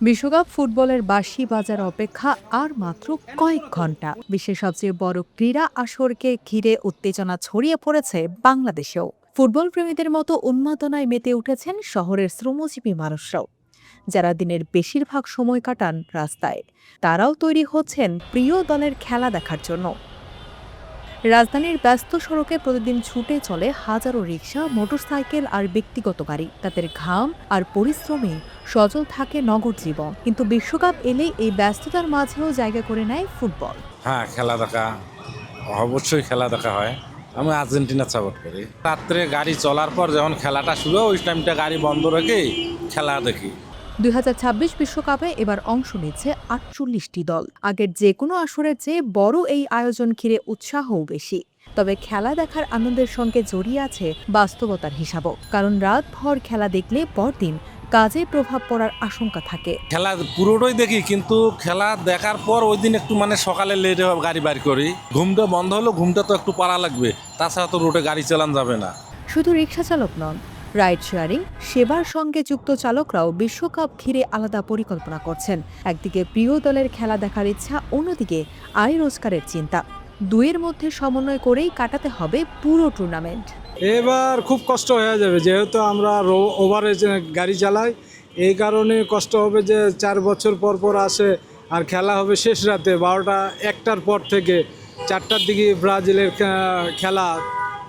বিশ্বকাপ ফুটবলের বাঁশি বাজার অপেক্ষা আর মাত্র কয়েক ঘন্টা। বিশ্বের সবচেয়ে বড় ক্রীড়া আসরকে ঘিরে উত্তেজনা ছড়িয়ে পড়েছে বাংলাদেশেও। ফুটবল প্রেমীদের মতো উন্মাদনায় মেতে উঠেছেন শহরের শ্রমজীবী মানুষরাও, যারা দিনের বেশিরভাগ সময় কাটান রাস্তায়। তারাও তৈরি হচ্ছেন প্রিয় দলের খেলা দেখার জন্য। রাজধানীর ব্যস্ত সড়কে প্রতিদিন ছুটে চলে হাজারো রিকশা, মোটরসাইকেল আর ব্যক্তিগত গাড়ি। তাদের ঘাম আর পরিশ্রমে সচল থাকে নগর জীবন। কিন্তু বিশ্বকাপ এলেই এই ব্যস্ততার মাঝেও জায়গা করে নেয় ফুটবল। হ্যাঁ, খেলা দেখা অবশ্যই খেলা দেখা হয়। আমি আর্জেন্টিনা সাপোর্ট করি। রাত্রে গাড়ি চলার পর যখন খেলাটা শুরু হয়, ওই টাইমটা গাড়ি বন্ধ রেখে খেলা দেখি। ২০২৬ বিশ্বকাপে এবার অংশ নিচ্ছে ৪৮টি দল। আগের যে কোনো আসরের চেয়ে বড় এই আয়োজন ঘিরে উৎসাহও বেশি। তবে খেলা দেখার আনন্দের সঙ্গে জড়িয়ে আছে বাস্তবতার হিসাবও। কারণ রাতভর খেলা দেখলে পরদিন কাজে প্রভাব পড়ার আশঙ্কা থাকে। খেলা পুরোটাই দেখি, কিন্তু খেলা দেখার পর ওই দিন একটু সকালে লেটে গাড়ি বাইর করি। ঘুমটা বন্ধ হলো, ঘুমটা তো একটু পাড়া লাগবে, তাছাড়া তো রোডে গাড়ি চালান যাবে না। শুধু রিকশা চালক নন, রাইড শেয়ারিং সেবার সঙ্গে যুক্ত চালকরাও বিশ্বকাপ ঘিরে আলাদা পরিকল্পনা করছেন। একদিকে প্রিয় দলের খেলা দেখার ইচ্ছা, অন্যদিকে আয় রোজগারের চিন্তা। দুয়ের মধ্যে সমন্বয় করেই কাটাতে হবে পুরো টুর্নামেন্ট। এবার খুব কষ্ট হয়ে যাবে, যেহেতু আমরা ওভারে গাড়ি চালাই। এই কারণে কষ্ট হবে যে 4 বছর পর পর আসে, আর খেলা হবে শেষ রাতে 12টা 1টার পর থেকে 4টার দিকে ব্রাজিলের খেলা।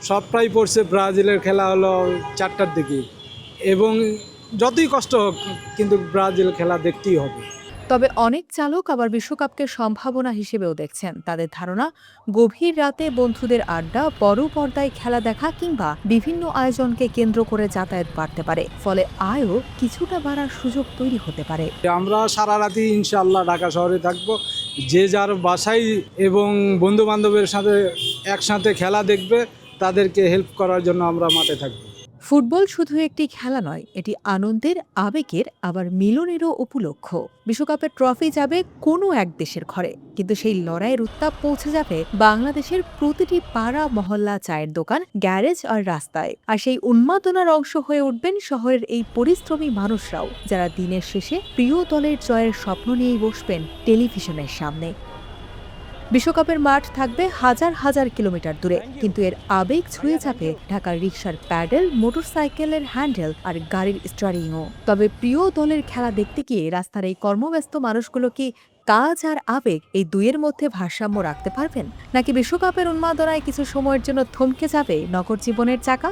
সবটাই পড়ছে ব্রাজিলের খেলা হলো 4টার দিকে, এবং যতই কষ্ট হোক কিন্তু ব্রাজিল খেলা দেখতেই হবে। তবে অনেক চালক আবার বিশ্বকাপকে সম্ভাবনা হিসেবেও দেখছেন। তাদের ধারণা, গভীর রাতে বন্ধুদের আড্ডা, বড় পর্দায় খেলা দেখা কিংবা বিভিন্ন আয়োজনকে কেন্দ্র করে যাতায়াত বাড়তে পারে। ফলে আয়ও কিছুটা বাড়ার সুযোগ তৈরি হতে পারে। আমরা সারা রাতি ইনশাআল্লাহ ঢাকা শহরে থাকবো, যে যার বাসায় এবং বন্ধু বান্ধবের সাথে একসাথে খেলা দেখবে, তাদেরকে হেল্প করার জন্য আমরা মাঠে থাকবো। ফুটবল শুধু একটি খেলা নয়, এটি আনন্দের, আবেগের, আবার মিলনেরও উপলক্ষ। বিশ্বকাপের ট্রফি যাবে কোনো এক দেশের ঘরে, কিন্তু সেই লড়াইয়ের উত্তাপ পৌঁছে যাবে বাংলাদেশের প্রতিটি পাড়া, মহল্লা, চায়ের দোকান, গ্যারেজ আর রাস্তায়। আর সেই উন্মাদনার অংশ হয়ে উঠবেন শহরের এই পরিশ্রমী মানুষরাও, যারা দিনের শেষে প্রিয় দলের জয়ের স্বপ্ন নিয়েই বসবেন টেলিভিশনের সামনে। বিশ্বকাপের মাঠ থাকবে হাজার হাজার কিলোমিটার দূরে, কিন্তু এর আবেগ ছুঁয়ে যাবে ঢাকার রিকশার প্যাডেল, মোটরসাইকেলের হ্যান্ডেল আর গাড়ির স্টারিংও। তবে প্রিয় দলের খেলা দেখতে গিয়ে রাস্তার এই কর্মব্যস্ত মানুষগুলো কি কাজ আর আবেগ এই দুইয়ের মধ্যে ভারসাম্য রাখতে পারবেন, নাকি বিশ্বকাপের উন্মাদনায় কিছু সময়ের জন্য থমকে যাবে নগর জীবনের চাকা?